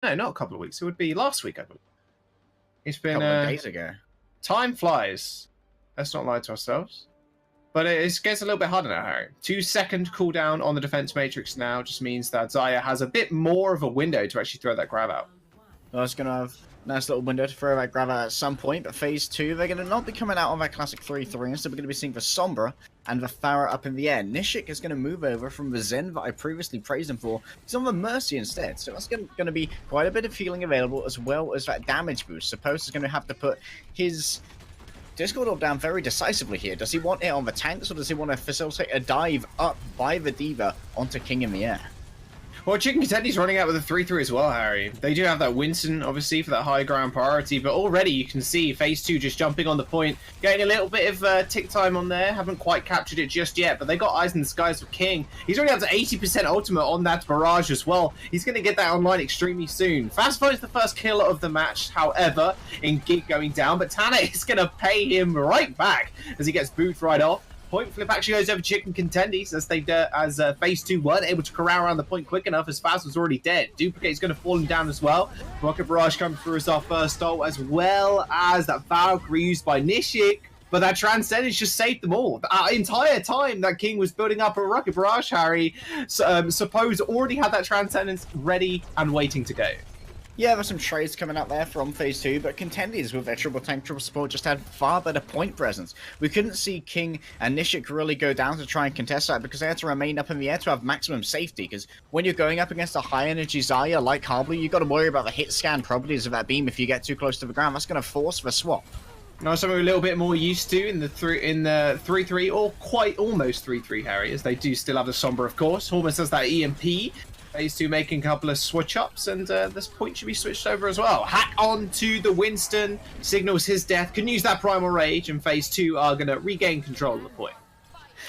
No, not a couple of weeks. It would be last week, I believe. It's been a couple of days ago. Time flies. Let's not lie to ourselves. But it gets a little bit harder now, Harry. 2-second cooldown on the defense matrix now just means that Xayah has a bit more of a window to actually throw that grab out. Well, it's going to have a nice little window to throw that grab out at some point, but phase 2, they're going to not be coming out on that classic 3-3, instead we're going to be seeing the Sombra and the Pharah up in the air. Nishik is going to move over from the Zen that I previously praised him for. He's on the Mercy instead, so that's going to be quite a bit of healing available, as well as that damage boost. Suppose he's going to have to put his Discord orb down very decisively here. Does he want it on the tanks, or does he want to facilitate a dive up by the D.Va onto King in the air? Well, Chicken Contendies running out with a 3-3 as well, Harry. They do have that Winston, obviously, for that high ground priority, but already you can see phase 2 just jumping on the point, getting a little bit of tick time on there. Haven't quite captured it just yet, but they got eyes in the skies for King. He's already up to 80% ultimate on that barrage as well. He's going to get that online extremely soon. Fast is the first kill of the match, however, in Gig going down, but Tana is going to pay him right back as he gets booted right off. Point flip actually goes over Chicken Contendies as phase 2 weren't able to corral around the point quick enough as Faz was already dead. Duplicate is going to fall him down as well. Rocket Barrage coming through as our first ult, as well as that Valkyrie used by Nishik. But that Transcendence just saved them all. The entire time that King was building up a Rocket Barrage, Harry, Suppose already had that Transcendence ready and waiting to go. Yeah, there's some trades coming out there from phase 2, but Contendies with their triple tank, triple support just had far better point presence. We couldn't see King and Nishik really go down to try and contest that because they had to remain up in the air to have maximum safety, because when you're going up against a high energy Xayah like Harblu, you've got to worry about the hit scan properties of that beam if you get too close to the ground. That's going to force the swap. Now, something we're a little bit more used to in the 3-3 or quite almost 3-3, Harry, as they do still have the Sombra, of course. Almost has that EMP. Phase 2 making a couple of switch-ups, and this point should be switched over as well. Hack on to the Winston, signals his death, can use that Primal Rage, and phase 2 are going to regain control of the point.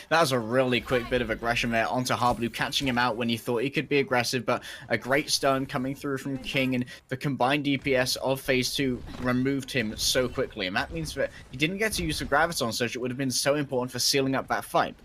That was a really quick bit of aggression there onto Harblu, catching him out when you thought he could be aggressive, but a great stun coming through from King, and the combined DPS of phase 2 removed him so quickly, and that means that he didn't get to use the Graviton Surge. It would have been so important for sealing up that fight.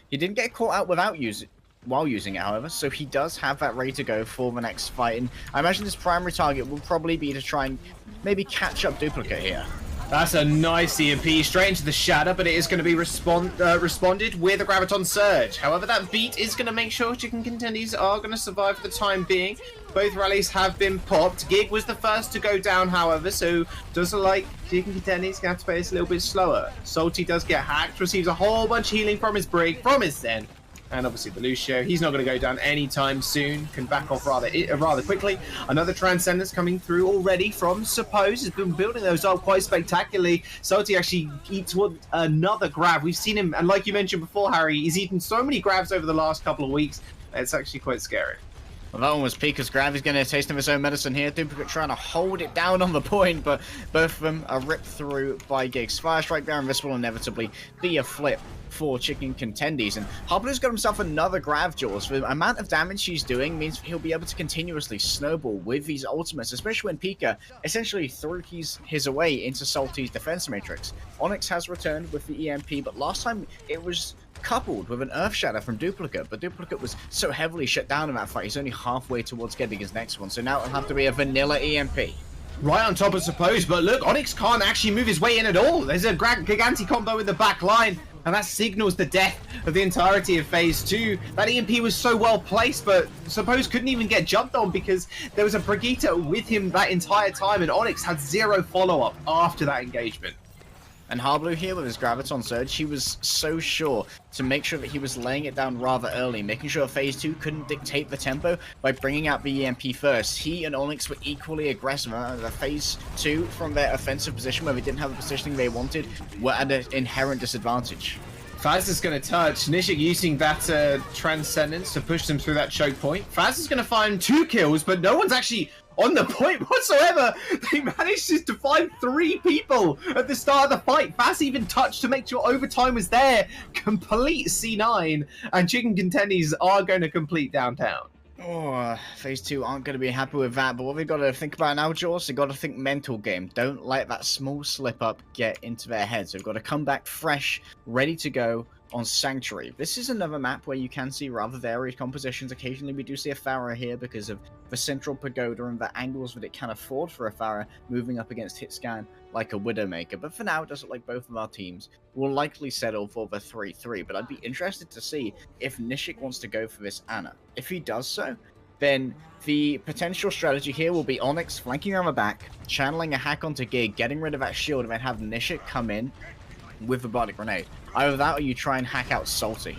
He didn't get caught out while using it, however, so he does have that ready to go for the next fight, and I imagine his primary target will probably be to try and maybe catch up Duplicate here. That's a nice EMP straight into the shadow, but it is going to be responded with a Graviton Surge. However, that beat is going to make sure Chicken Contendies are going to survive for the time being. Both rallies have been popped. Gig was the first to go down, however, so does look like Chicken Contendies going to have to play this a little bit slower. Salty does get hacked, receives a whole bunch of healing from his Brig, from his Zen. And obviously the Lucio, he's not going to go down anytime soon, can back off rather quickly. Another Transcendence coming through already from Suppose, has been building those up quite spectacularly. Salty actually eats another grab. We've seen him, and like you mentioned before, Harry, he's eaten so many grabs over the last couple of weeks, it's actually quite scary. Well, that one was Pika's grab. He's getting a taste of his own medicine here. Duplicate trying to hold it down on the point, but both of them are ripped through by Gigs. Fire Strike there, and this will inevitably be a flip for Chicken Contendies. And Harblu's got himself another grab, Jaws. The amount of damage he's doing means he'll be able to continuously snowball with these ultimates, especially when Pika essentially threw his away into Salty's defense matrix. Onyx has returned with the EMP, but last time it was coupled with an Earth Shatter from Duplicate, but Duplicate was so heavily shut down in that fight, he's only halfway towards getting his next one, so now it'll have to be a vanilla EMP. Right on top of Suppose, but look, Onyx can't actually move his way in at all. There's a Giganti combo in the back line, and that signals the death of the entirety of phase 2. That EMP was so well placed, but Suppose couldn't even get jumped on because there was a Brigitte with him that entire time, and Onyx had zero follow-up after that engagement. And Harblu here with his Graviton Surge, he was so sure to make sure that he was laying it down rather early, making sure phase 2 couldn't dictate the tempo by bringing out the EMP first. He and Onyx were equally aggressive. The phase 2 from their offensive position where they didn't have the positioning they wanted were at an inherent disadvantage. Faz is going to touch. Nishik using that Transcendence to push them through that choke point. Faz is going to find 2 kills, but no one's actually on the point whatsoever. They managed to find 3 people at the start of the fight. Faz even touched to make sure overtime was there. Complete C9, and Chicken Contendies are going to complete downtown. Oh, phase 2 aren't going to be happy with that, but what we've got to think about now, Jaws, they've got to think mental game. Don't let that small slip up get into their heads. They've got to come back fresh, ready to go, on Sanctuary. This is another map where you can see rather varied compositions. Occasionally we do see a Pharah here because of the central pagoda and the angles that it can afford for a Pharah moving up against Hitscan like a Widowmaker. But for now, it does look like both of our teams will likely settle for the 3-3. But I'd be interested to see if Nishik wants to go for this Ana. If he does so, then the potential strategy here will be Onyx flanking around the back, channeling a hack onto Gig, getting rid of that shield, and then have Nishik come in with the Bardic Grenade. Either that or you try and hack out Salty.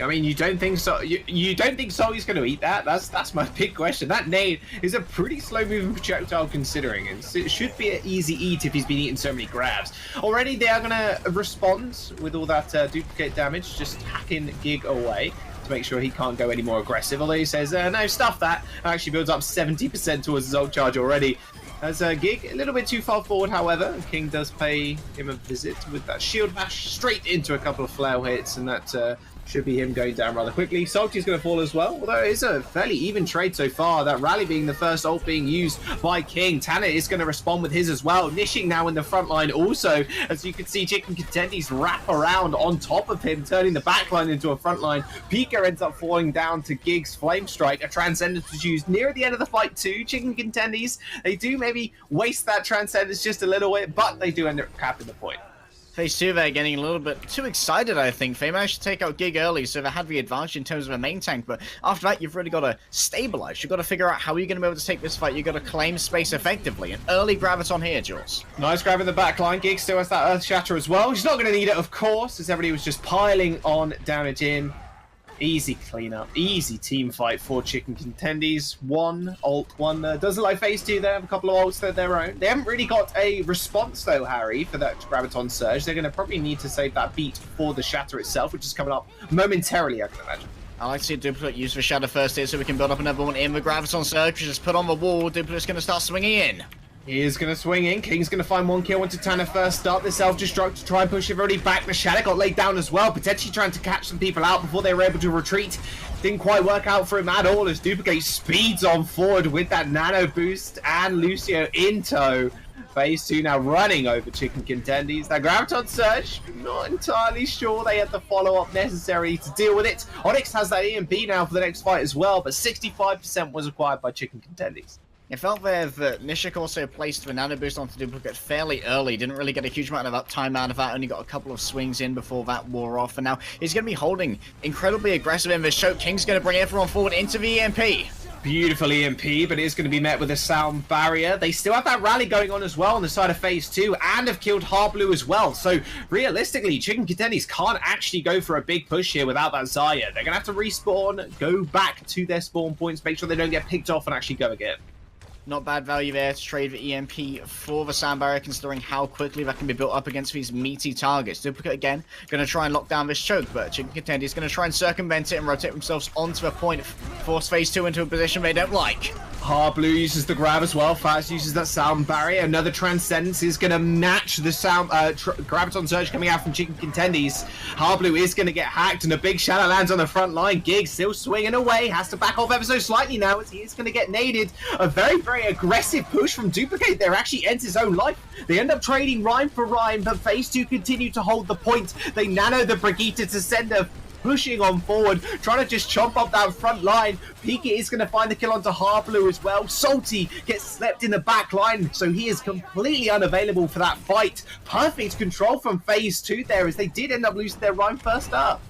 I mean, you don't think so? You don't think Salty's going to eat that? That's my big question. That nade is a pretty slow-moving projectile, considering it should be an easy eat if he's been eating so many grabs. Already, they are going to respond with all that duplicate damage, just hacking Gig away to make sure he can't go any more aggressive. Although he says, no, stuff that. Actually builds up 70% towards his ult charge already. As Gig, a little bit too far forward, however. King does pay him a visit with that shield bash straight into a couple of flail hits, and that should be him going down rather quickly. Salty's going to fall as well, although it is a fairly even trade so far. That rally being the first ult being used by King. Tanner is going to respond with his as well. Nishing now in the front line also, as you can see Chicken Contendies wrap around on top of him, turning the back line into a front line. Pika ends up falling down to Gig's Flame Strike. A Transcendence was used near the end of the fight too. Chicken Contendies, they do maybe waste that Transcendence just a little bit, but they do end up capping the point. Phase 2, they're getting a little bit too excited, I think. They managed to take out Gig early, so they had the advantage in terms of a main tank, but after that, you've really got to stabilize. You've got to figure out how you're going to be able to take this fight. You've got to claim space effectively. An early Graviton here, Jules. Nice grab in the back line. Gig still has that Earth Shatter as well. He's not going to need it, of course, as everybody was just piling on damage in. Easy cleanup, easy team fight for Chicken Contendies. One ult, one doesn't like phase 2. They have a couple of ults of their own. They haven't really got a response though, Harry, for that Graviton Surge. They're going to probably need to save that beat for the Shatter itself, which is coming up momentarily, I can imagine. I like to see Duplicate use the Shatter first here so we can build up another one in the Graviton Surge, which is put on the wall. Duplicate's going to start swinging in. He is going to swing in. King's going to find one kill onto Tanner first. Start the self-destruct to try and push everybody back. The Shadow got laid down as well, potentially trying to catch some people out before they were able to retreat. Didn't quite work out for him at all as Duplicate speeds on forward with that nano boost and Lucio in tow. Phase 2 now running over Chicken Contendies. That Graviton Surge, not entirely sure they had the follow-up necessary to deal with it. Onyx has that EMP now for the next fight as well, but 65% was acquired by Chicken Contendies. It felt there that Nishik also placed the nano boost onto Duplicate fairly early. Didn't really get a huge amount of uptime out of that. Only got a couple of swings in before that wore off. And now he's going to be holding incredibly aggressive in this choke. King's going to bring everyone forward into the EMP. Beautiful EMP, but it is going to be met with a sound barrier. They still have that rally going on as well on the side of phase 2 and have killed Harblue as well. So realistically, Chicken Contendies can't actually go for a big push here without that Zarya. They're going to have to respawn, go back to their spawn points, make sure they don't get picked off and actually go again. Not bad value there to trade the EMP for the sound barrier, considering how quickly that can be built up against these meaty targets. Duplicate again, going to try and lock down this choke, but Chicken Contendies is going to try and circumvent it and rotate themselves onto the point, force phase 2 into a position they don't like. Harblue uses the grab as well. Fast uses that sound barrier. Another Transcendence is going to match the sound Graviton Surge coming out from Chicken Contendies. Harblue is going to get hacked, and a big shadow lands on the front line. Gig still swinging away. Has to back off ever so slightly now as he is going to get naded. A very, very aggressive push from Duplicate there actually ends his own life. They end up trading Rhyme for Rhyme, but phase 2 continue to hold the point. They nano the Brigitte to send a pushing on forward, trying to just chomp up that front line. Pika is going to find the kill onto Harblue as well. Salty gets slept in the back line, so he is completely unavailable for that fight. Perfect control from phase 2 there, as they did end up losing their Rhyme first up.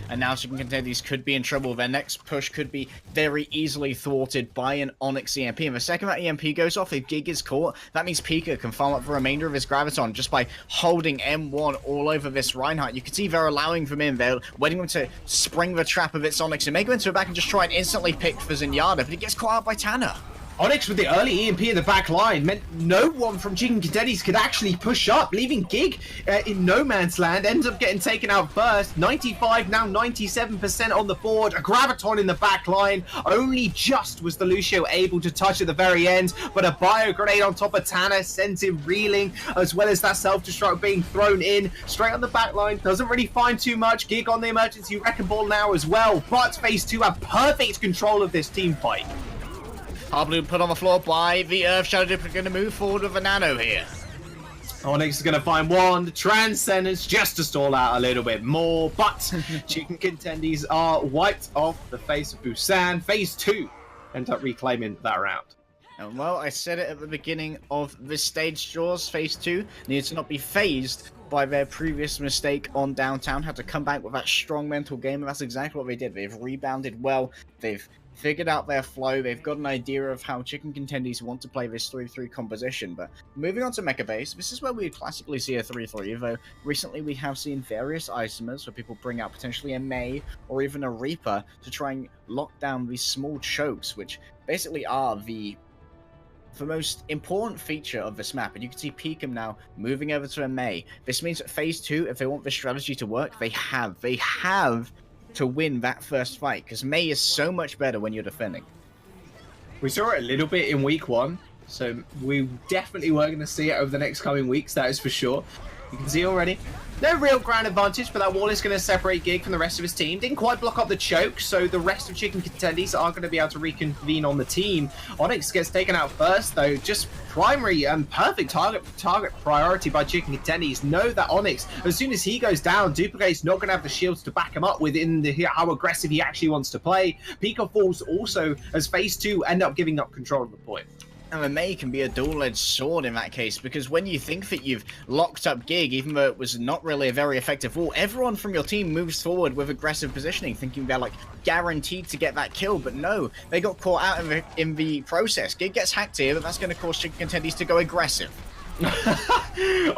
And now Chicken Contendies could be in trouble. Their next push could be very easily thwarted by an Onyx EMP. And the second that EMP goes off, if Gig is caught, that means Pika can farm up the remainder of his Graviton just by holding M1 all over this Reinhardt. You can see they're allowing them in. They're waiting them to spring the trap of its Onyx and make him into a back and just try and instantly pick for Zenyatta, but he gets caught out by Tanner. Onyx with the early EMP in the back line meant no one from Chicken Contendies could actually push up, leaving Gig in no man's land. Ends up getting taken out first. 95, now 97% on the board. A Graviton in the back line. Only just was the Lucio able to touch at the very end, but a bio grenade on top of Tanner sends him reeling, as well as that self-destruct being thrown in. Straight on the back line. Doesn't really find too much. Gig on the emergency wrecking ball now as well. But phase 2 have perfect control of this team fight. Harblue put on the floor by the Earth Shadow. Duplicate going to move forward with a nano here. Onyx is going to find one Transcendence just to stall out a little bit more, but Chicken Contendies are wiped off the face of Busan. Phase 2 ends up reclaiming that round. And well, I said it at the beginning of this stage, Jaws. Phase 2 needs to not be phased by their previous mistake on Downtown. Had to come back with that strong mental game, and that's exactly what they did. They've rebounded well. They've figured out their flow. They've got an idea of how Chicken Contendies want to play this 3-3 composition. But moving on to Mecha Base, this is where we classically see a 3-3, though recently we have seen various isomers where people bring out potentially a Mei or even a Reaper to try and lock down these small chokes, which basically are the most important feature of this map. And you can see Peakham now moving over to a Mei. This means that Phase 2, if they want this strategy to work, they have to win that first fight, because Mei is so much better when you're defending. We saw it a little bit in week 1, so we definitely were going to see it over the next coming weeks, that is for sure. You can see already, no real ground advantage, but that wall is going to separate Gig from the rest of his team. Didn't quite block up the choke, so the rest of Chicken Contendies are going to be able to reconvene on the team. Onyx gets taken out first, though. Just primary and perfect target priority by Chicken Contendies. Know that Onyx, as soon as he goes down, Duplicate's not going to have the shields to back him up within how aggressive he actually wants to play. Pika falls also as Phase 2 end up giving up control of the point. And the Mei can be a dual-edged sword in that case, because when you think that you've locked up Gig, even though it was not really a very effective wall, everyone from your team moves forward with aggressive positioning, thinking they're like guaranteed to get that kill, but no, they got caught out in the process. Gig gets hacked here, but that's going to cause Chicken Contendies to go aggressive.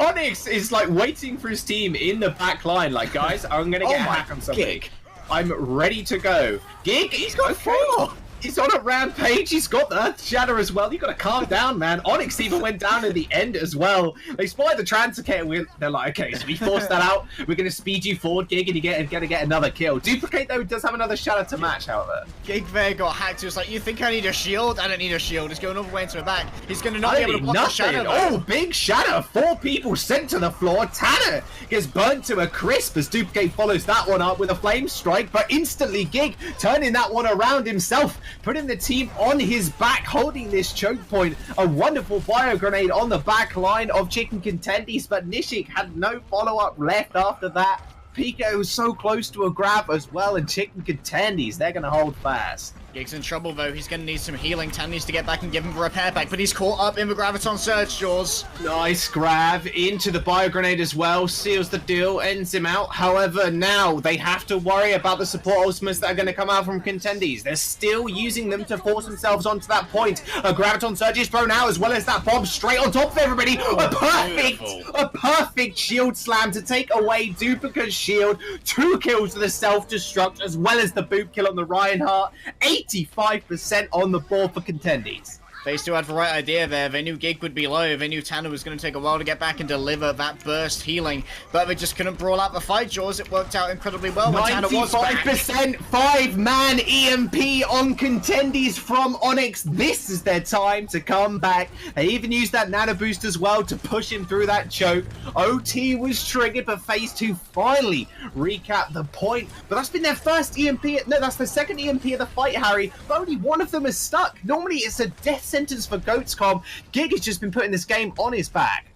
Onyx is like waiting for his team in the back line, like, guys, I'm going to get a hack on somebody. Gig. I'm ready to go. Gig, he's got 4! He's on a rampage. He's got the Earth Shatter as well. You got to calm down, man. Onyx even went down in the end as well. They spotted the Translocator. They're like, okay, so we forced that out. We're going to speed you forward, Gig, and you're going to get another kill. Duplicate, though, does have another Shatter to match, however. Gig there got hacked. It was like, you think I need a shield? I don't need a shield. He's going all the way into the back. He's going to not be able to block the Shatter. Oh, big Shatter. 4 people sent to the floor. Tanner gets burnt to a crisp as Duplicate follows that one up with a Flame Strike, but instantly Gig turning that one around himself, putting the team on his back, holding this choke point. A wonderful bio grenade on the back line of Chicken Contendies, but Nishik had no follow-up left after that. Pico was so close to a grab as well, and Chicken Contendies, they're going to hold fast. Gig's in trouble, though. He's going to need some healing. Tan needs to get back and give him a repair pack, but he's caught up in the Graviton Surge, Jaws. Nice grab into the bio grenade as well. Seals the deal, ends him out. However, now they have to worry about the support ultimates that are going to come out from Contendies. They're still using them to force themselves onto that point. A Graviton Surge is thrown out, as well as that bomb straight on top of everybody. A perfect shield slam to take away Duplicate's shield. 2 kills to the self-destruct, as well as the boot kill on the Reinhardt. 85% on the board for Contendies. They still had the right idea there. They knew Gig would be low. They knew Tanner was going to take a while to get back and deliver that burst healing. But they just couldn't brawl out the fight, Jaws. It worked out incredibly well when Tanner was back. 95% 5-man EMP on Contendies from Onyx. This is their time to come back. They even used that nano boost as well to push him through that choke. OT was triggered, but Phase 2 finally recapped the point. But that's been their first EMP. No, that's the second EMP of the fight, Harry. But only one of them is stuck. Normally, it's a death sentence for Goatscom. Gig has just been putting this game on his back.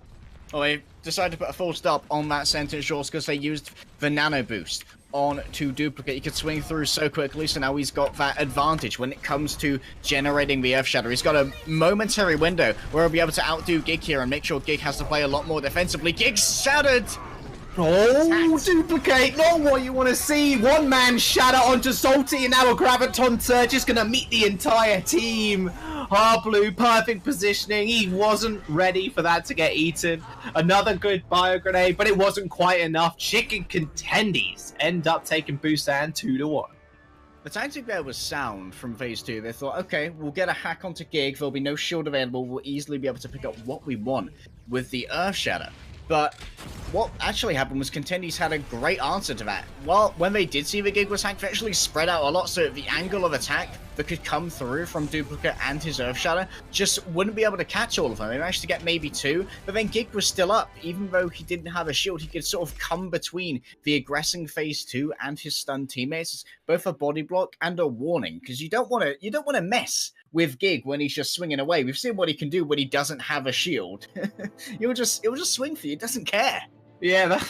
Oh, they decided to put a full stop on that sentence, Jaws, because they used the nano boost on to Duplicate. He could swing through so quickly, so now he's got that advantage when it comes to generating the Earth Shatter. He's got a momentary window where he'll be able to outdo Gig here and make sure Gig has to play a lot more defensively. Gig's shattered! Oh, Duplicate, not what you want to see. 1-man Shatter onto Salty, and now a Graviton Surge is going to meet the entire team. Blue, perfect positioning. He wasn't ready for that to get eaten. Another good bio grenade, but it wasn't quite enough. Chicken Contendies end up taking Busan 2-1. The tactic there was sound from Phase 2. They thought, okay, we'll get a hack onto Gig. There'll be no shield available. We'll easily be able to pick up what we want with the Earth Shatter. But what actually happened was Contendies had a great answer to that. Well, when they did see the Gig was hacked, they actually spread out a lot, so the angle of attack that could come through from Duplicate and his Earth Shatter just wouldn't be able to catch all of them. They managed to get maybe 2, but then Gig was still up. Even though he didn't have a shield, he could sort of come between the aggressing Phase 2 and his stunned teammates, both a body block and a warning, because you don't want to mess with Gig when he's just swinging away. We've seen what he can do when he doesn't have a shield. he'll just swing for you. He doesn't care. Yeah,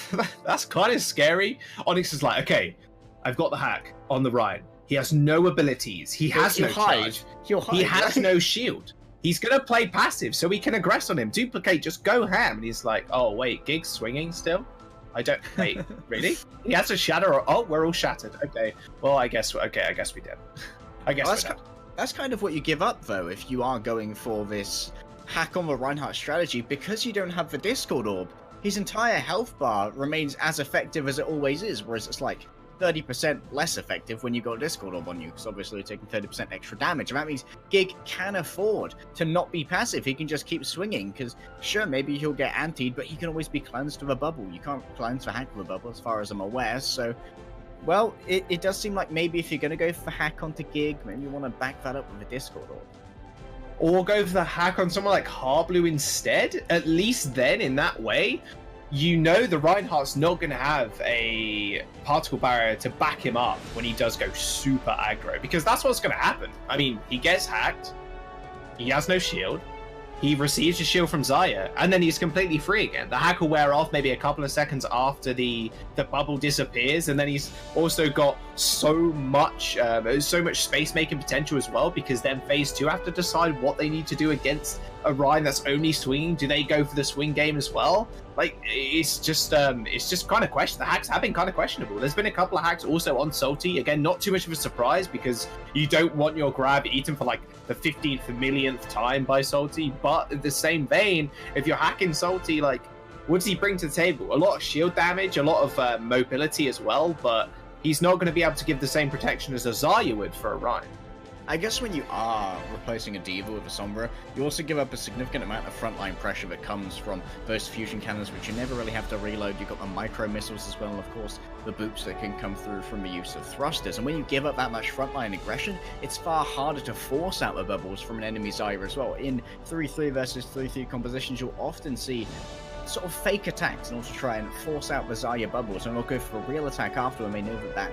that's kind of scary. Onyx is like, okay, I've got the hack on the right. He has no abilities. He has no charge. He has no shield. He's going to play passive, so we can aggress on him. Duplicate, just go ham. And he's like, oh, wait, Gig's swinging still? Wait, really? He has a shatter. Oh, we're all shattered. Okay, well, I guess we did. I guess that's kind of what you give up, though, if you are going for this hack on the Reinhardt strategy, because you don't have the Discord orb. His entire health bar remains as effective as it always is, whereas it's like 30% less effective when you got Discord Orb on you, because obviously you're taking 30% extra damage, and that means Gig can afford to not be passive. He can just keep swinging, because sure, maybe he'll get antied, but he can always be cleansed with a bubble. You can't cleanse the hack with a bubble, as far as I'm aware, so... Well, it does seem like maybe if you're going to go for hack onto Gig, maybe you want to back that up with a Discord Orb. Or go for the hack on someone like Harblue instead. At least then, in that way, you know the Reinhardt's not going to have a particle barrier to back him up when he does go super aggro, because that's what's going to happen. I mean, he gets hacked, he has no shield, he receives a shield from Xayah, and then he's completely free again. The hack will wear off maybe a couple of seconds after the bubble disappears, and then he's also got so much space making potential as well, because then phase 2 have to decide what they need to do against a Rein that's only swinging. Do they go for the swing game as well? Like, it's just kind of question. The hacks have been kind of questionable. There's been a couple of hacks also on Salty. Again, not too much of a surprise, because you don't want your grab eaten for like the 15th millionth time by Salty. But in the same vein, if you're hacking Salty, like, what does he bring to the table? A lot of shield damage, a lot of mobility as well, but he's not going to be able to give the same protection as a Xayah would for a Rein. I guess when you are replacing a Diva with a Sombra, you also give up a significant amount of frontline pressure that comes from those fusion cannons, which you never really have to reload. You've got the micro missiles as well, and of course the boots that can come through from the use of thrusters. And when you give up that much frontline aggression, it's far harder to force out the bubbles from an enemy Xayah as well. In 3-3 versus 3-3 compositions, you'll often see sort of fake attacks in order to try and force out the Xayah bubbles, and they'll go for a real attack after when they know that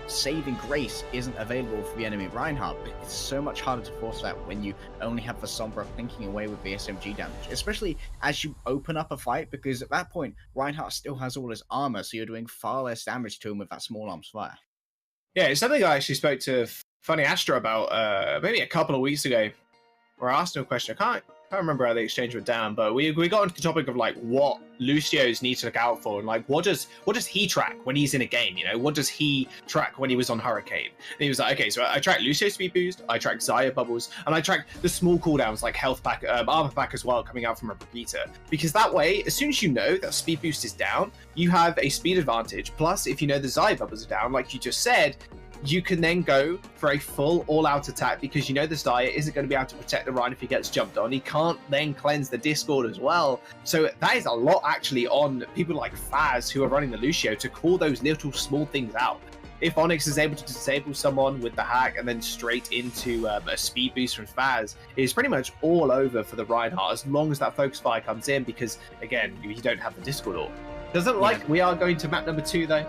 saving grace isn't available for the enemy Reinhardt, but it's so much harder to force that when you only have the Sombra plinking away with the SMG damage, especially as you open up a fight, because at that point Reinhardt still has all his armor, so you're doing far less damage to him with that small arms fire. Yeah, it's something I actually spoke to Funny Astra about maybe a couple of weeks ago, where I asked him a question. I can't remember how the exchange went down, but we got into the topic of like what Lucio's need to look out for, and like what does he track when he's in a game, you know? What does he track when he was on Hurricane? And he was like, okay, so I track Lucio speed boost, I track Xayah bubbles, and I track the small cooldowns like health pack, armor pack as well, coming out from a repeater, because that way, as soon as you know that speed boost is down, you have a speed advantage. Plus, if you know the Xayah bubbles are down, like you just said, you can then go for a full all-out attack, because you know the Xayah isn't going to be able to protect the Rein if he gets jumped on. He can't then cleanse the Discord as well. So that is a lot actually on people like Faz who are running the Lucio to call those little small things out. If Onyx is able to disable someone with the hack and then straight into a speed boost from Faz, it's pretty much all over for the Reinhardt as long as that focus fire comes in, because again, you don't have the Discord orb. Doesn't like we are going to map number 2 though.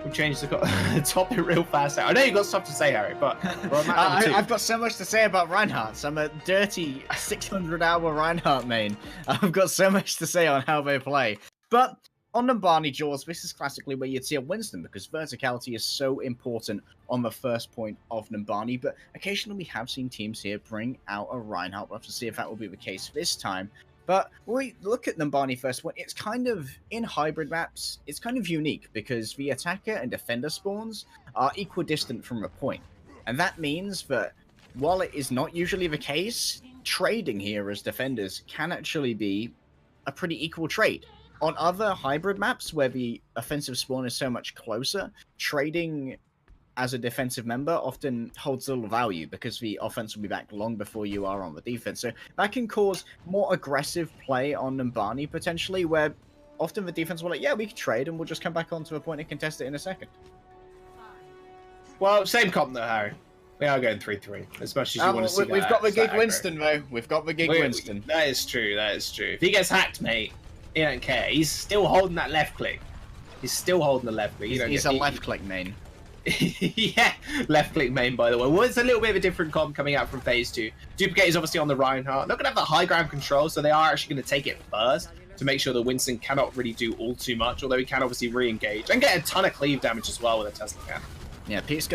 We'll change the topic real fast. I know you've got stuff to say, Harry, but we're on map number 2. I've got so much to say about Reinhardt. I'm a dirty 600-hour Reinhardt main. I've got so much to say on how they play. But on Numbani Jaws, this is classically where you'd see a Winston, because verticality is so important on the first point of Numbani. But occasionally we have seen teams here bring out a Reinhardt. We'll have to see if that will be the case this time. But when we look at Numbani first point, it's kind of, in hybrid maps, it's kind of unique, because the attacker and defender spawns are equidistant from a point. And that means that while it is not usually the case, trading here as defenders can actually be a pretty equal trade. On other hybrid maps where the offensive spawn is so much closer, trading as a defensive member often holds little value, because the offense will be back long before you are on the defense. So that can cause more aggressive play on Numbani potentially, where often the defense will like, yeah, we can trade and we'll just come back onto a point and contest it in a second. Well, same comp though, Harry. We are going 3-3, as much as you want to see We've got the Gig Winston though. We've got the Gig Winston. That is true, that is true. If he gets hacked, mate, he don't care. He's still holding that left click. He's still holding the left click. He's a left click main. Yeah, left click main, by the way. Well, it's a little bit of a different comp coming out from phase 2. Duplicate is obviously on the Reinhardt. Not going to have the high ground control, so they are actually going to take it first to make sure that Winston cannot really do all too much, although he can obviously re-engage and get a ton of cleave damage as well with a Tesla can. Yeah, Pika's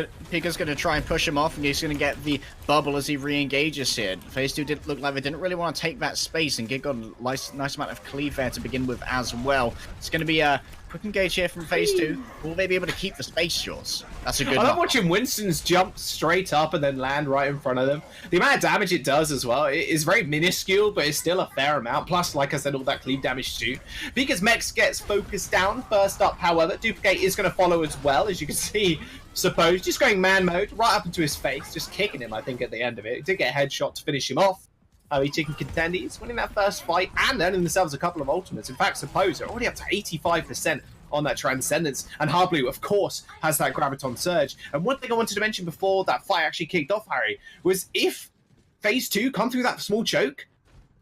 going to try and push him off, and he's going to get the bubble as he re-engages here. Phase 2 did look like they didn't really want to take that space, and Gig got a nice amount of cleave there to begin with as well. It's going to be a quick engage here from phase 2. Will they be able to keep the space, Jaws? That's a good I love watching Winston's jump straight up and then land right in front of them. The amount of damage it does as well is very minuscule, but it's still a fair amount. Plus, like I said, all that cleave damage too. Because Mex gets focused down first up, however, Duplicate is going to follow as well, as you can see. Suppose just going man mode right up into his face, just kicking him. I think at the end of it, did get a headshot to finish him off. He's taking Contendies, winning that first fight and earning themselves a couple of ultimates. In fact, Suppose they're already up to 85% on that Transcendence, and Harblu, of course, has that Graviton Surge. And one thing I wanted to mention before that fight actually kicked off, Harry, was if phase 2 come through that small choke,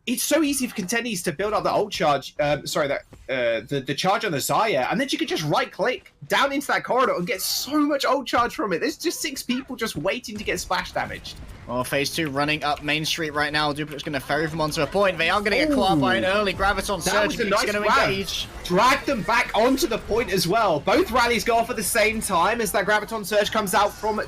it's so easy for Contendies to build up the ult charge, the charge on the Zarya, and then you can just right-click down into that corridor and get so much ult charge from it. There's just 6 people just waiting to get splash damaged. Well, phase 2 running up Main Street right now. Duplicate's going to ferry them onto a point. They are going to get caught up by an early Graviton Surge. That was a nice going to grab. engage. Drag them back onto the point as well. Both rallies go off at the same time as that Graviton Surge comes out from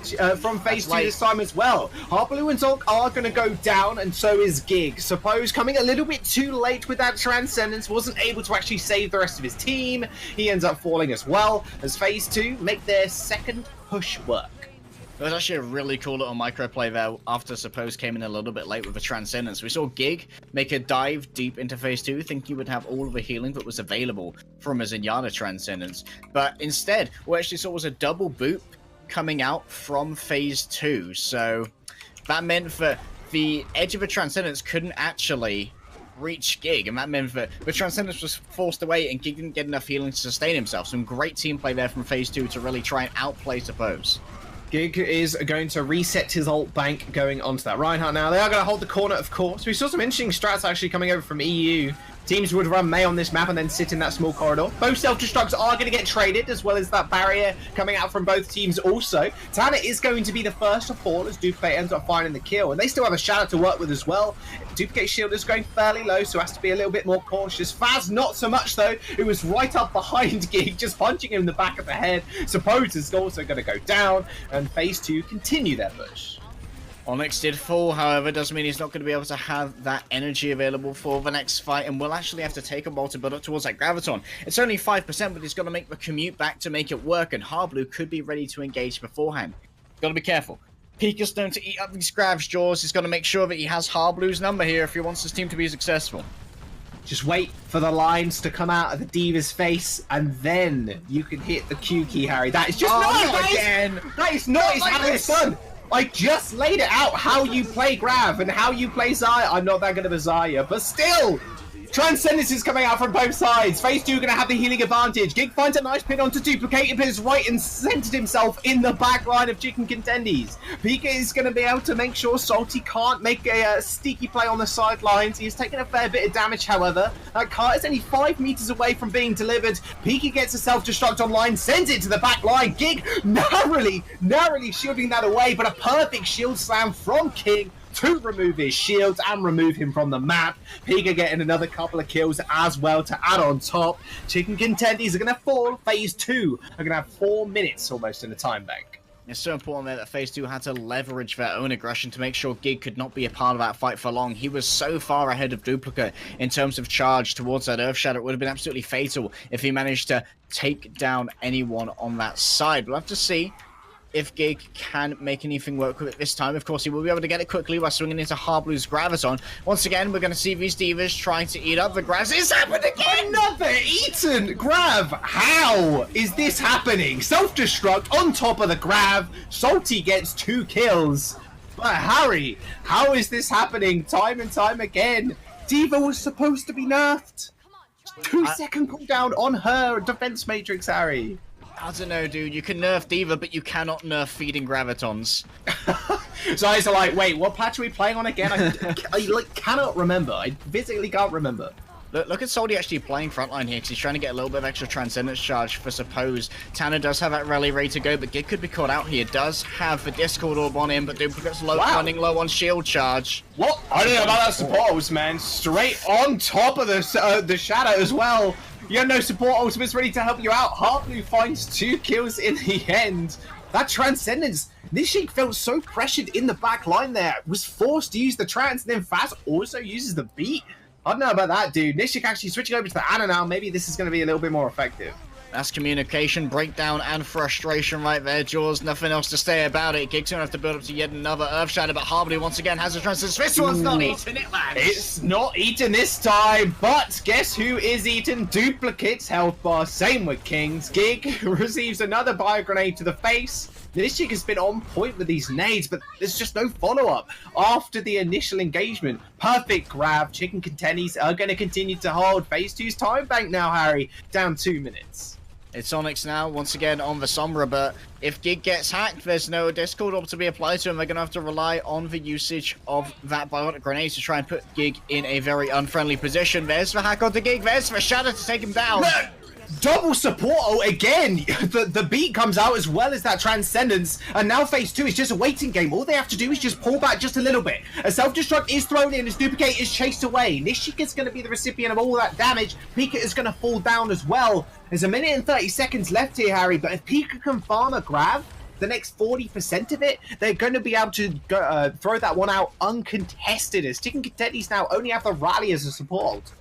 phase 2 this time as well. Harblue and Zulk are going to go down, and so is Gig. Suppose coming a little bit too late with that Transcendence, wasn't able to actually save the rest of his team. He ends up falling as well as phase 2 make their second push work. It was actually a really cool little microplay there after Suppose came in a little bit late with the Transcendence. We saw Gig make a dive deep into phase 2, thinking he would have all of the healing that was available from his Zenyatta Transcendence. But instead, what we actually saw was a double boop coming out from phase 2. So that meant that the edge of a Transcendence couldn't actually reach Gig, and that meant that the Transcendence was forced away and Gig didn't get enough healing to sustain himself. Some great team play there from phase 2 to really try and outplay Suppose. Gig is going to reset his ult bank going onto that Reinhardt now. They are going to hold the corner, of course. We saw some interesting strats actually coming over from EU. Teams would run Mei on this map and then sit in that small corridor. Both self-destructs are going to get traded, as well as that barrier coming out from both teams also. Tana is going to be the first to fall as Duplicate ends up finding the kill. And they still have a shadow to work with as well. Duplicate shield is going fairly low, so has to be a little bit more cautious. Faz, not so much though. It was right up behind Gig, just punching him in the back of the head. Suppose is also going to go down, and phase 2 continue their push. Onyx did fall, however, doesn't mean he's not going to be able to have that energy available for the next fight, and will actually have to take a ball to build up towards that Graviton. It's only 5%, but he's got to make the commute back to make it work, and Harblu could be ready to engage beforehand. Got to be careful. Pika's known to eat up these grabs, Jaws. He's got to make sure that he has Harblu's number here if he wants his team to be successful. Just wait for the lines to come out of the Diva's face, and then you can hit the Q key, Harry. That is just not again. That is not how it's done. I just laid it out how you play Grav and how you play Zarya. I'm not that good of a Zarya, but still, Transcendence is coming out from both sides. Phase 2 going to have the healing advantage. Gig finds a nice pin onto Duplicate, but is right and centered himself in the back line of Chicken Contendies. Pika is going to be able to make sure Salty can't make a sneaky play on the sidelines. He's taken a fair bit of damage, however. That cart is only 5 meters away from being delivered. Pika gets a self-destruct online, sends it to the back line. Gig narrowly shielding that away, but a perfect shield slam from King to remove his shields and remove him from the map. Pika getting another couple of kills as well to add on top. Chicken Contendies are going to fall. Phase 2 are going to have 4 minutes almost in the time bank. It's so important there that phase 2 had to leverage their own aggression to make sure Gig could not be a part of that fight for long. He was so far ahead of Duplicate in terms of charge towards that Earth Shadow. It would have been absolutely fatal if he managed to take down anyone on that side. We'll have to see if Gig can make anything work with it this time. Of course, he will be able to get it quickly by swinging into Harblu's Graviton. Once again, we're going to see these Divas trying to eat up the grass. It's happened again! Another eaten Grav! How is this happening? Self-destruct on top of the Grav. Salty gets 2 kills. But Harry, how is this happening time and time again? Diva was supposed to be nerfed. 2-second cooldown on her defense matrix, Harry. I don't know, dude. You can nerf Diva, but you cannot nerf feeding Gravitons. So I was like, wait, what patch are we playing on again? I cannot remember. I physically can't remember. Look at Soldy actually playing frontline here because he's trying to get a little bit of extra transcendence charge for suppose. Tanner does have that rally ready to go, but Gig could be caught out here. Does have the Discord orb on him, but Duplicate's running low on shield charge. What? I don't know about that support, man. Straight on top of the shadow as well. You have no support ultimates ready to help you out. Heartblue finds 2 kills in the end. That transcendence. Nishik felt so pressured in the back line there. Was forced to use the trans, and then Faz also uses the beat. I don't know about that, dude. Nishik actually switching over to the Ana now. Maybe this is going to be a little bit more effective. That's communication, breakdown, and frustration right there, Jaws. Nothing else to say about it. Gig's gonna have to build up to yet another Earth Shadow, but Heartblue once again has a transcendence. This one's not eaten, it lands. It's not eaten this time, but guess who is eaten? Duplicate's health bar. Same with Kings. Gig receives another bio grenade to the face. Nishik has been on point with these nades, but there's just no follow-up after the initial engagement. Perfect grab. Chicken Contendies are going to continue to hold. Phase 2's time bank now, Harry. Down 2 minutes. It's Onyx now, once again on the Sombra, but if Gig gets hacked, there's no Discord orb to be applied to him. They're going to have to rely on the usage of that bionic grenade to try and put Gig in a very unfriendly position. There's the hack onto Gig, there's the Shadow to take him down. Double support again. The beat comes out as well as that transcendence, and now phase 2 is just a waiting game. All they have to do is just pull back just a little bit. A self-destruct is thrown in as Duplicate is chased away. Nishik is going to be the recipient of all that damage. Pika is going to fall down as well. There's a minute and 30 seconds left here, Harry, but if Pika can farm a grab the next 40% of it, they're going to be able to go, throw that one out uncontested, as Chicken Contendies now only have the rally as a support.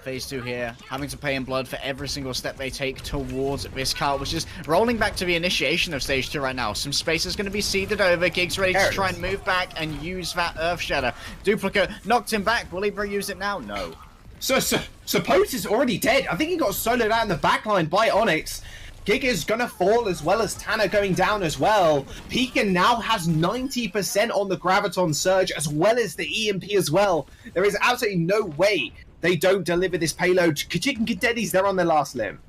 Phase 2 here, having to pay in blood for every single step they take towards this car, which is rolling back to the initiation of Stage 2 right now. Some space is going to be seeded over. Gig's ready to try and move back and use that Earth Shadow. Duplicate knocked him back. Will he use it now? No. So Suppose is already dead. I think he got soloed out in the backline by Onyx. Gig is gonna fall as well as Tanner going down as well. Pika now has 90% on the Graviton Surge as well as the EMP as well. There is absolutely no way they don't deliver this payload. Chicken Contendies, they're on their last limb.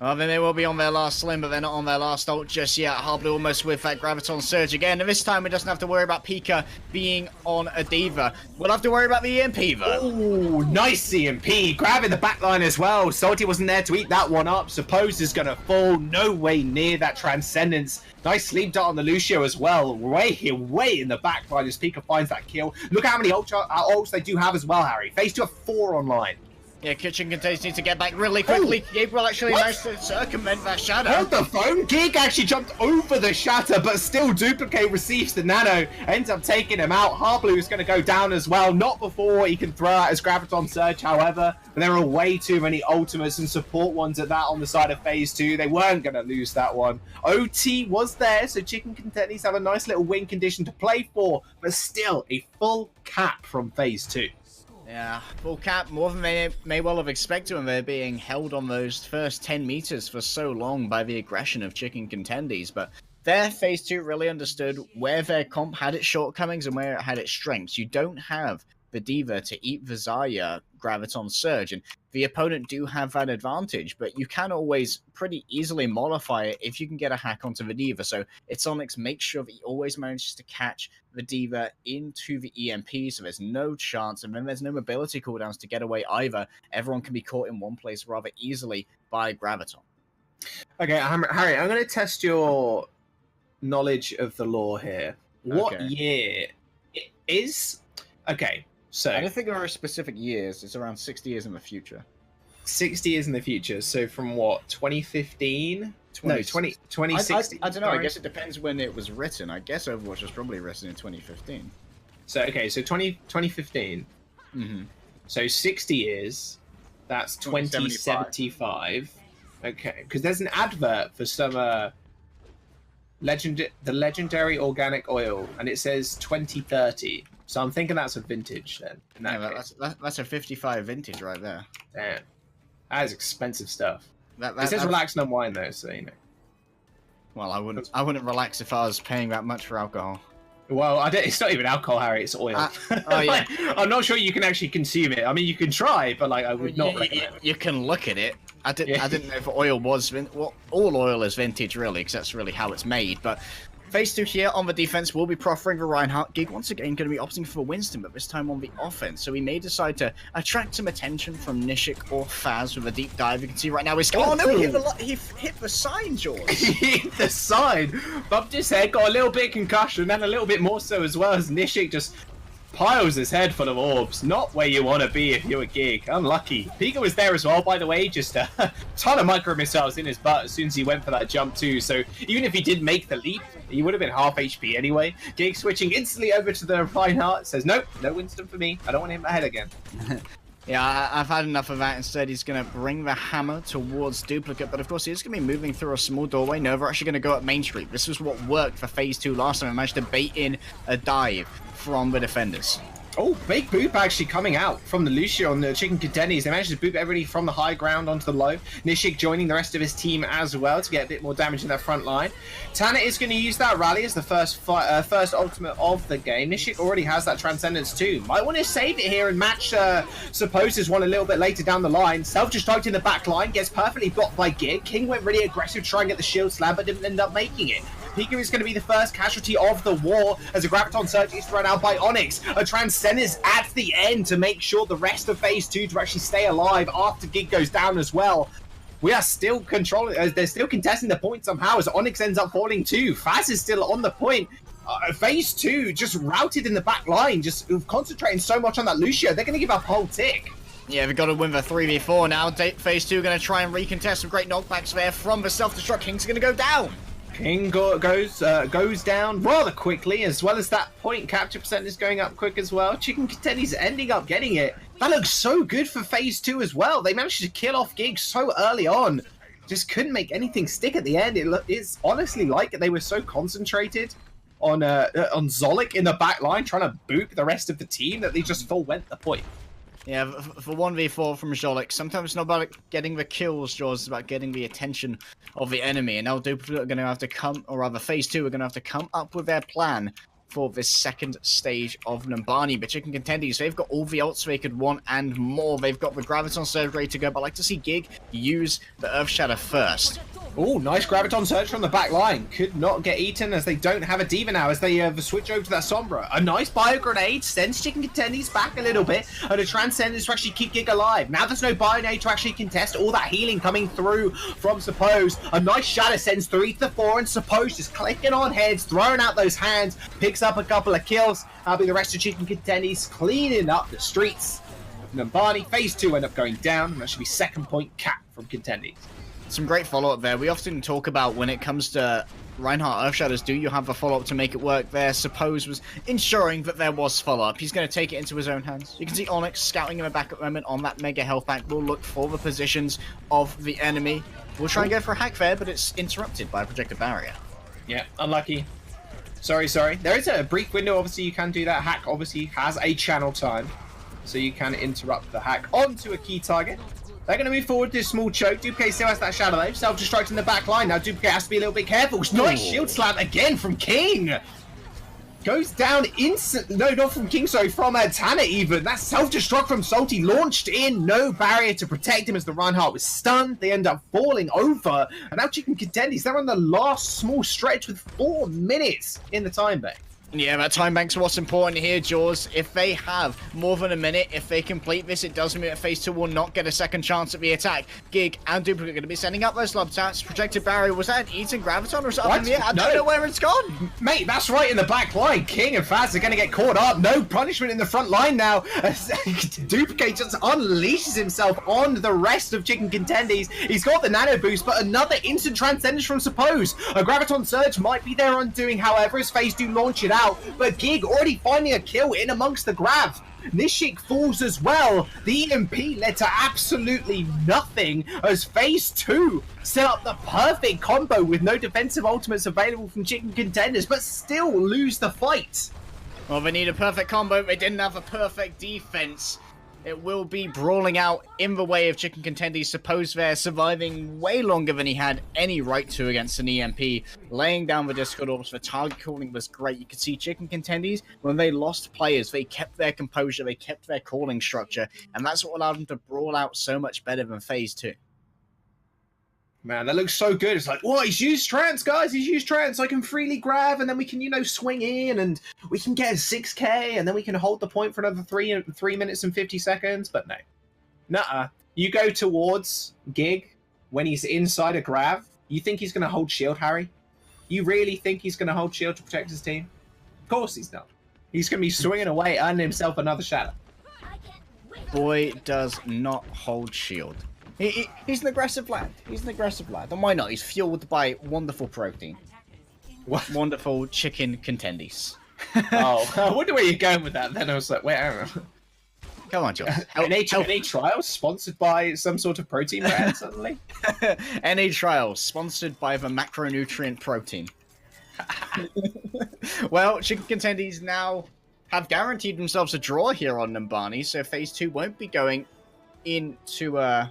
Oh, then they will be on their last limb, but they're not on their last ult just yet. Heartblue almost with that Graviton Surge again, and this time we doesn't have to worry about Pika being on a Diva. We'll have to worry about the EMP though. Ooh, nice EMP. Grabbing the backline as well. Salty wasn't there to eat that one up. Suppose is gonna fall. No way near that Transcendence. Nice sleep dart on the Lucio as well. Way in the backline as Pika finds that kill. Look at how many ults they do have as well, Harry. Phase 2 have 4 online. Yeah, Kitchen Containers need to get back really quickly. Gig will actually manage to circumvent that shadow. Hold the phone. Gig actually jumped over the shatter, but still Duplicate receives the nano. Ends up taking him out. Heartblue is going to go down as well. Not before he can throw out his Graviton Surge, however. But there are way too many ultimates and support ones at that on the side of phase 2. They weren't going to lose that one. OT was there, so Chicken Contendies have a nice little win condition to play for. But still, a full cap from phase 2. Yeah, full cap, more than they may well have expected when they're being held on those first 10 meters for so long by the aggression of Chicken Contendies. But their phase 2 really understood where their comp had its shortcomings and where it had its strengths. You don't have the Diva to eat the Zarya Graviton Surge, and the opponent do have that advantage, but you can always pretty easily modify it if you can get a hack onto the Diva. So it's Onyx makes sure that he always manages to catch the Diva into the EMP, so there's no chance, and then there's no mobility cooldowns to get away either. Everyone can be caught in one place rather easily by Graviton. Okay, Harry, I'm going to test your knowledge of the lore here. What year is... Okay, so... I don't think there are specific years. It's around 60 years in the future. 60 years in the future, so from what, 2015? No, 2016. I don't know, I guess it depends when it was written. I guess Overwatch was probably written in 2015. So, okay, so 2015. Mm-hmm. So 60 years, that's 2075. Okay, because there's an advert for some the legendary organic oil, and it says 2030. So I'm thinking that's a vintage then. That's a 55 vintage right there. Damn. That is expensive stuff. It says relax and unwind though, so you know. Well, I wouldn't relax if I was paying that much for alcohol. Well, it's not even alcohol, Harry. It's oil. Oh yeah. Like, I'm not sure you can actually consume it. I mean, you can try, but like I would not recommend it. You can look at it. I didn't know if oil was all oil is vintage really, because that's really how it's made. But Phase 2 here on the defense will be proffering for Reinhardt. Gig once again going to be opting for Winston, but this time on the offense. So he may decide to attract some attention from Nishik or Faz with a deep dive. You can see right now he's... Oh no, he hit the sign, George. He hit the sign. Bumped his head, got a little bit of concussion, and a little bit more so as well as Nishik just piles his head full of orbs. Not where you want to be if you're a Gig. Unlucky. Pika was there as well, by the way. Just a ton of micro missiles in his butt as soon as he went for that jump too. So even if he did make the leap, he would have been half HP anyway. Gig switching instantly over to the Reinhardt. Says, nope, no Winston for me. I don't want to hit my head again. Yeah, I've had enough of that. Instead, he's going to bring the hammer towards Duplicate, but of course, he's going to be moving through a small doorway. No, they're actually going to go up Main Street. This was what worked for Phase 2 last time. I managed to bait in a dive from the defenders. Oh, big boop actually coming out from the Lucio on the Chicken Contendies. They managed to boop everybody from the high ground onto the low. Nishik joining the rest of his team as well to get a bit more damage in that front line. Tana is going to use that rally as the first ultimate of the game. Nishik already has that Transcendence too. Might want to save it here and match Supposes one a little bit later down the line. Self-destruct in the back line, gets perfectly blocked by Gig. King went really aggressive to try and get the shield slam, but didn't end up making it. Pika is going to be the first casualty of the war as a Graviton Surge is thrown out by Onyx. A Transcendence at the end to make sure the rest of Phase 2 to actually stay alive after Gig goes down as well. We are still controlling, they're still contesting the point somehow as Onyx ends up falling too. Faz is still on the point. Phase 2 just routed in the back line, just concentrating so much on that Lucio, they're going to give up a whole tick. Yeah, they've got to win the 3v4 now. Phase 2 going to try and recontest some great knockbacks there from the self-destruct. King's going to go down. King goes down rather quickly, as well as that point capture percent is going up quick as well. Chicken Contendies ending up getting it. That looks so good for Phase 2 as well. They managed to kill off Gig so early on. Just couldn't make anything stick at the end. It's honestly like they were so concentrated on Zolik in the back line, trying to boop the rest of the team, that they just full went the point. Yeah, for 1v4 from Zolik, sometimes it's not about getting the kills, Jaws, it's about getting the attention of the enemy. And now Duplicate are going to have to come, or rather Phase 2 are going to have to come up with their plan for this second stage of Numbani. But Chicken Contendies, they've got all the ults they could want and more. They've got the Graviton Surge ready to go, but I'd like to see Gig use the Earth Shatter first. Oh, nice Graviton Surge from the back line. Could not get eaten as they don't have a Diva now as they switch over to that Sombra. A nice Bio Grenade sends Chicken Contendies back a little bit, and a Transcendence to actually keep Gig alive. Now there's no Bio Grenade to actually contest. All that healing coming through from Suppose. A nice Shatter sends 3 to the 4, and Suppose just clicking on heads, throwing out those hands, picks up a couple of kills. That'll be the rest of Chicken Contendies cleaning up the streets. Numbani, Phase 2 end up going down, and that should be second point cap from Contendies. Some great follow-up there. We often talk about when it comes to Reinhardt Earthshatters, do you have a follow-up to make it work there? Suppose was ensuring that there was follow-up. He's going to take it into his own hands. You can see Onyx scouting him a backup moment on that mega health pack. We'll look for the positions of the enemy. We'll try and go for a hack there, but it's interrupted by a projected barrier. Yeah, unlucky. Sorry. There is a brief window, obviously you can do that. Hack obviously has a channel time, so you can interrupt the hack onto a key target. They're going to move forward to a small choke. Duplicate still has that shadow though. Self-destruct in the back line. Now Duplicate has to be a little bit careful. Nice shield slam again from King. Goes down instant. No, not from King, sorry. From Tana even. That self-destruct from Salty launched in. No barrier to protect him as the Reinhardt was stunned. They end up falling over. And now Chicken Contendies, they're on the last small stretch with 4 minutes in the time bank. Yeah, that time bank's what's important here, Jaws. If they have more than a minute, if they complete this, it does mean that Phase 2 will not get a second chance at the attack. Gig and Duplicate are going to be sending up those lob attacks. Projected barrier, was that an Eaton Graviton or something? Yeah, I don't know where it's gone. Mate, that's right in the back line. King and Faz are going to get caught up. No punishment in the front line now. Duplicate just unleashes himself on the rest of Chicken Contendies. He's got the nano boost, but another instant Transcendence from Suppose. A Graviton Surge might be their undoing, however, as Phase 2 launch it out. But Gig already finding a kill in amongst the grabs. Nishik falls as well. The EMP led to absolutely nothing as Phase 2 set up the perfect combo with no defensive ultimates available from Chicken Contenders, but still lose the fight. Well, they need a perfect combo. They didn't have a perfect defense. It will be brawling out in the way of Chicken Contendies. Suppose they're surviving way longer than he had any right to against an EMP. Laying down the Discord orbs for target calling was great. You could see Chicken Contendies, when they lost players, they kept their composure, they kept their calling structure, and that's what allowed them to brawl out so much better than Phase 2. Man, that looks so good. It's like, what? He's used trance, guys. He's used trance. I can freely grab, and then we can, swing in, and we can get a 6K, and then we can hold the point for another 3 minutes and 50 seconds. But no. Nuh-uh. You go towards Gig when he's inside a grab. You think he's going to hold shield, Harry? You really think he's going to hold shield to protect his team? Of course he's not. He's going to be swinging away, earning himself another shadow. Boy does not hold shield. He's an aggressive lad. He's an aggressive lad. And why not? He's fueled by wonderful protein. What? Wonderful chicken contendies. Oh, I wonder where you're going with that. Then I was like, wait, I don't know. Come on, John. NA trials sponsored by some sort of protein brand suddenly? NA trials sponsored by the macronutrient protein. Well, chicken contendies now have guaranteed themselves a draw here on Numbani, so phase 2 won't be going into our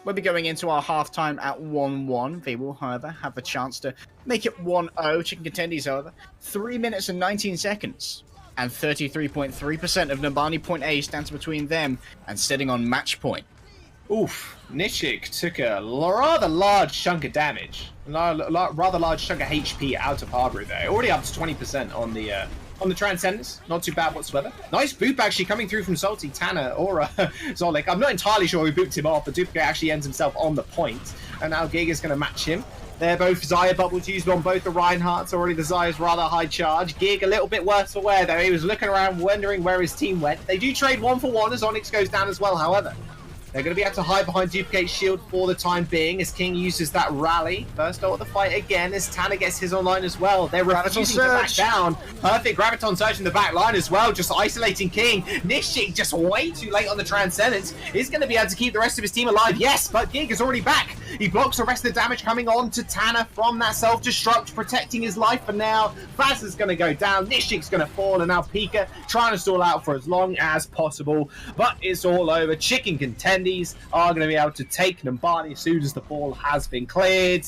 halftime at 1-1. They will, however, have a chance to make it 1-0. Chicken contendies, however, 3 minutes and 19 seconds. And 33.3% of Numbani point A stands between them and sitting on match point. Oof. Nishik took a rather large chunk of damage. Rather large chunk of HP out of Harbor there. Already up to 20% on the Transcendence. Not too bad whatsoever. Nice boop actually coming through from Salty, Tanner, or Zolik. I'm not entirely sure who booped him off, but Duplicate actually ends himself on the point. And now Gig is going to match him. They're both Xayah bubbles used on both the Reinhardts. Already the Xayah's rather high charge. Gig a little bit worse for wear though. He was looking around wondering where his team went. They do trade 1-for-1 as Onyx goes down as well, however. They're going to be able to hide behind Duplicate's shield for the time being as King uses that rally. First out of the fight again as Tanner gets his online as well. They're refusing to back down. Perfect Graviton Surge in the back line as well, just isolating King. Nishik just way too late on the Transcendence. He's going to be able to keep the rest of his team alive. Yes, but Gig is already back. He blocks the rest of the damage coming on to Tanner from that self-destruct, protecting his life for now. Faz is going to go down. Nishik's going to fall, and now Pika trying to stall out for as long as possible. But it's all over. Chicken Contendies are going to be able to take Numbani as soon as the ball has been cleared.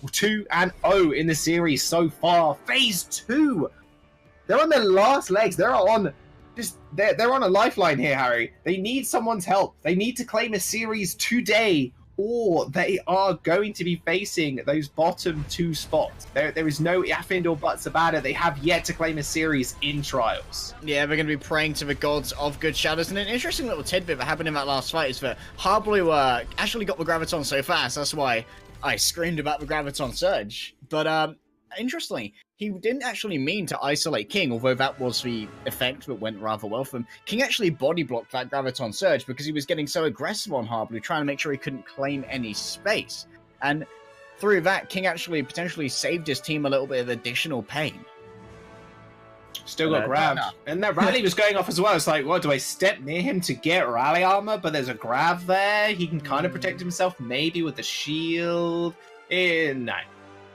2-0 in the series so far. Phase 2. They're on their last legs. They're on a lifeline here, Harry. They need someone's help. They need to claim a series today, or they are going to be facing those bottom 2 spots. There is no ifs and or buts about it. They have yet to claim a series in trials. Yeah, we're going to be praying to the gods of good shadows. And an interesting little tidbit that happened in that last fight is that Harblu actually got the Graviton so fast. That's why I screamed about the Graviton Surge. But interestingly, he didn't actually mean to isolate King, although that was the effect that went rather well for him. King actually body blocked that Graviton Surge because he was getting so aggressive on Harblu, trying to make sure he couldn't claim any space. And through that, King actually potentially saved his team a little bit of additional pain. Still got grabbed. And that rally was going off as well. It's like, what, do I step near him to get rally armor? But there's a grab there. He can kind of protect himself maybe with the shield. No.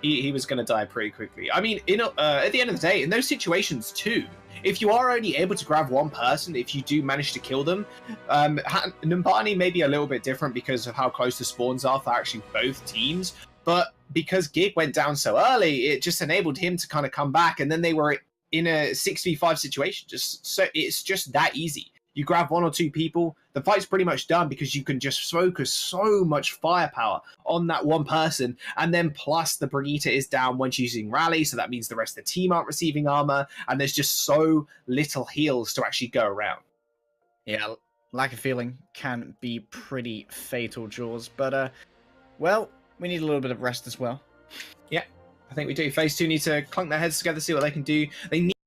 He was going to die pretty quickly. I mean, at the end of the day, in those situations too, if you are only able to grab one person, if you do manage to kill them, Numbani may be a little bit different because of how close the spawns are for actually both teams. But because Gig went down so early, it just enabled him to kind of come back, and then they were in a 6v5 situation. It's just that easy. You grab 1 or 2 people, the fight's pretty much done because you can just focus so much firepower on that one person. And then plus the Brigitte is down when she's using rally, so that means the rest of the team aren't receiving armor, and there's just so little heals to actually go around. Yeah, lack of feeling can be pretty fatal, Jaws. But, well, we need a little bit of rest as well. Yeah, I think we do. Phase 2 need to clunk their heads together, see what they can do. They need